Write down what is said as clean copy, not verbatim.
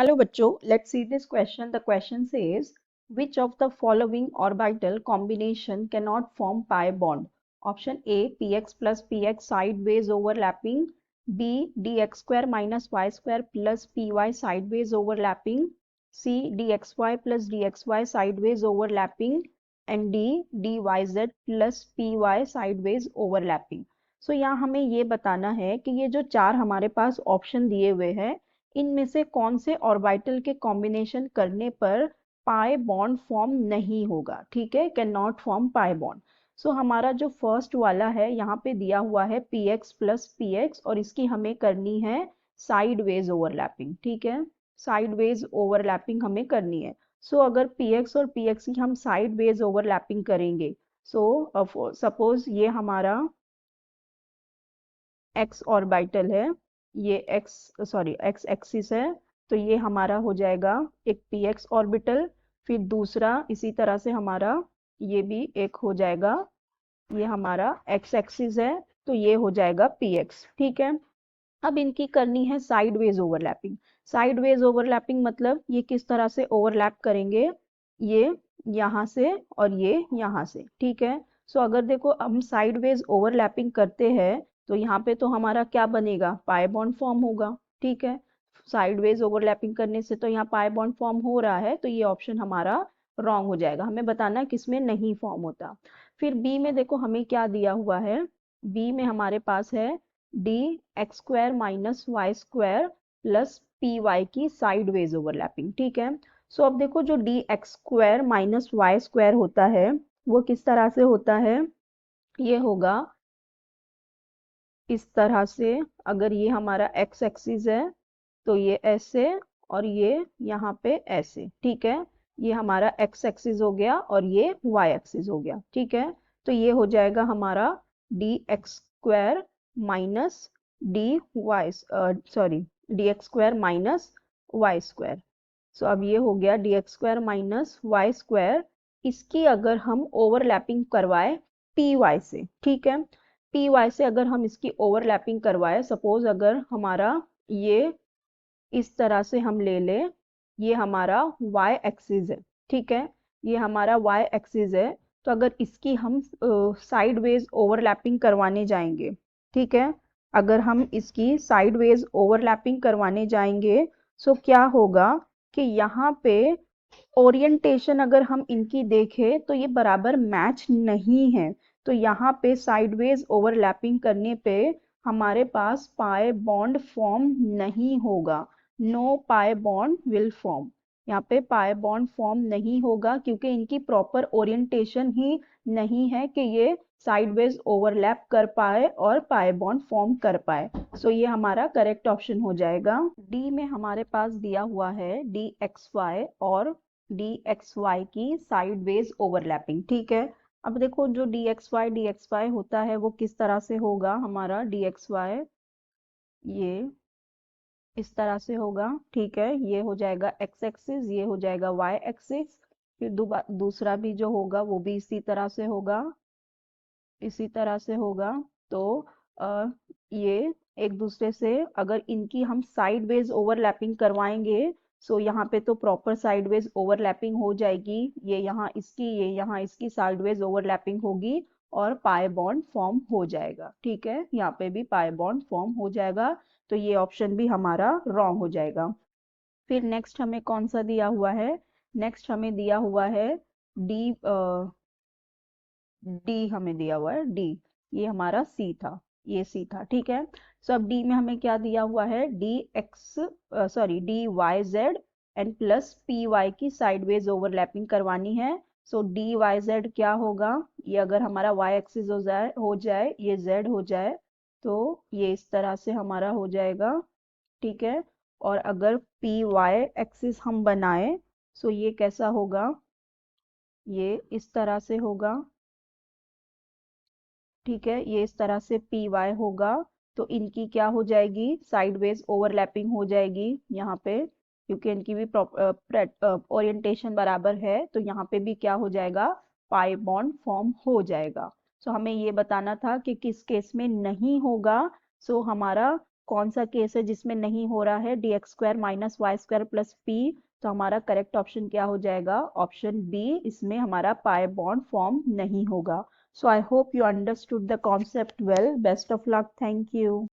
Hello बच्चों, let's see this question. The question says, which of the following orbital combination cannot form pi bond? Option A, px plus px sideways overlapping. B, dx square minus y square plus py sideways overlapping. C, dxy plus dxy sideways overlapping. And D, dyz plus py sideways overlapping. So यहाँ हमें ये बताना है कि ये जो चार हमारे पास ऑप्शन दिए हुए हैं, इनमें से कौन से ऑर्बिटल के कॉम्बिनेशन करने पर पाई बॉन्ड फॉर्म नहीं होगा। ठीक है, can not form pi bond. So हमारा जो फर्स्ट वाला है यहाँ पे दिया हुआ है px प्लस px और इसकी हमें करनी है साइडवेज ओवरलैपिंग। ठीक है, साइडवेज ओवरलैपिंग हमें करनी है। सो अगर px और px की हम साइडवेज ओवरलैपिंग करेंगे, सो सपोज ये हमारा x ऑर्बिटल है, ये x एक्सिस है, तो ये हमारा हो जाएगा एक px ऑर्बिटल। फिर दूसरा इसी तरह से हमारा ये भी एक हो जाएगा, ये हमारा x एक्सिस है, तो ये हो जाएगा px। ठीक है, अब इनकी करनी है साइडवेज ओवरलैपिंग। साइडवेज ओवरलैपिंग मतलब ये किस तरह से ओवरलैप करेंगे, ये यहाँ से और ये यहाँ से। ठीक है, सो अगर देखो हम साइडवेज ओवरलैपिंग करते हैं तो यहाँ पे तो हमारा क्या बनेगा, पाई बॉन्ड फॉर्म होगा। ठीक है, साइडवेज ओवरलैपिंग करने से तो यहाँ पाई बॉन्ड फॉर्म हो रहा है, तो ये ऑप्शन हमारा रॉन्ग हो जाएगा। हमें बताना है किसमें नहीं फॉर्म होता। फिर बी में देखो हमें क्या दिया हुआ है, बी में हमारे पास है D x square minus Y square plus P Y की साइडवेज ओवरलैपिंग। ठीक है, सो अब देखो जो D x square minus Y square होता है वो किस तरह से होता है, ये होगा इस तरह से। अगर ये हमारा एक्स एक्सिस है तो ये ऐसे और ये यहाँ पे ऐसे। ठीक है, ये हमारा एक्स एक्सिस हो गया और ये वाई एक्सिस हो गया। ठीक है, तो ये हो जाएगा हमारा d x square minus d y d x square minus Y square. So अब ये हो गया d x square minus Y square. इसकी अगर हम ओवरलैपिंग करवाए पी वाई से, ठीक है, पी वाई से अगर हम इसकी ओवरलैपिंग करवाए, सपोज अगर हमारा ये इस तरह से हम ले ले, ये हमारा y एक्सिस है। ठीक है, ये हमारा y एक्सिस है, तो अगर इसकी हम साइडवेज ओवरलैपिंग करवाने जाएंगे, ठीक है, अगर हम इसकी साइडवेज ओवरलैपिंग करवाने जाएंगे, सो क्या होगा कि यहाँ पे ओरिएंटेशन अगर हम इनकी देखें तो ये बराबर मैच नहीं है। तो यहाँ पे साइडवेज ओवरलैपिंग करने पे हमारे पास पाई बॉन्ड फॉर्म नहीं होगा। No pi bond will form, यहाँ पे पाई बॉन्ड फॉर्म नहीं होगा क्योंकि इनकी प्रॉपर ओरिएंटेशन ही नहीं है कि ये साइडवेज ओवरलैप कर पाए और पाई बॉन्ड फॉर्म कर पाए। सो ये हमारा करेक्ट ऑप्शन हो जाएगा। डी में हमारे पास दिया हुआ है डी एक्स वाई और डी एक्स वाई की साइडवेज ओवरलैपिंग। ठीक है, अब देखो जो डी एक्स वाई होता है वो किस तरह से होगा, हमारा डी एक्स वाई ये इस तरह से होगा। ठीक है, ये हो जाएगा एक्स एक्सिस, ये हो जाएगा वाई एक्सिस। फिर दूसरा भी जो होगा वो भी इसी तरह से होगा, इसी तरह से होगा। तो ये एक दूसरे से अगर इनकी हम साइडवेज ओवरलैपिंग करवाएंगे, सो यहाँ पे तो प्रॉपर साइडवेज ओवरलैपिंग हो जाएगी, ये यहाँ इसकी साइडवेज ओवरलैपिंग होगी और पाई बॉन्ड फॉर्म हो जाएगा। ठीक है, यहाँ पे भी पाई बॉन्ड फॉर्म हो जाएगा, तो ये ऑप्शन भी हमारा रॉन्ग हो जाएगा। फिर नेक्स्ट हमें कौन सा दिया हुआ है, नेक्स्ट हमें दिया हुआ है डी डी हमें दिया हुआ है डी, ये हमारा सी था, ये सी था। ठीक है, सो अब डी में हमें क्या दिया हुआ है, D Y Z and plus P Y की साइडवेज ओवरलैपिंग करवानी है। सो डी वाई जेड क्या होगा, ये अगर हमारा वाई एक्सिस हो जाए ये जेड हो जाए तो ये इस तरह से हमारा हो जाएगा। ठीक है, और अगर पी वाई एक्सिस हम बनाए, सो ये कैसा होगा, ये इस तरह से होगा। ठीक है, ये इस तरह से पी वाई होगा, तो इनकी क्या हो जाएगी, साइडवेज ओवरलैपिंग हो जाएगी यहाँ पे, क्योंकि इनकी भी ओरिएंटेशन बराबर है, तो यहाँ पे भी क्या हो जाएगा, पाई बॉन्ड फॉर्म हो जाएगा। सो हमें ये बताना था कि किस केस में नहीं होगा। सो हमारा कौन सा केस है जिसमें नहीं हो रहा है, dx² minus Y square plus P. तो हमारा करेक्ट ऑप्शन क्या हो जाएगा, ऑप्शन बी, इसमें हमारा पाई बॉन्ड फॉर्म नहीं होगा। So I hope you understood the concept well. Best of luck. Thank you.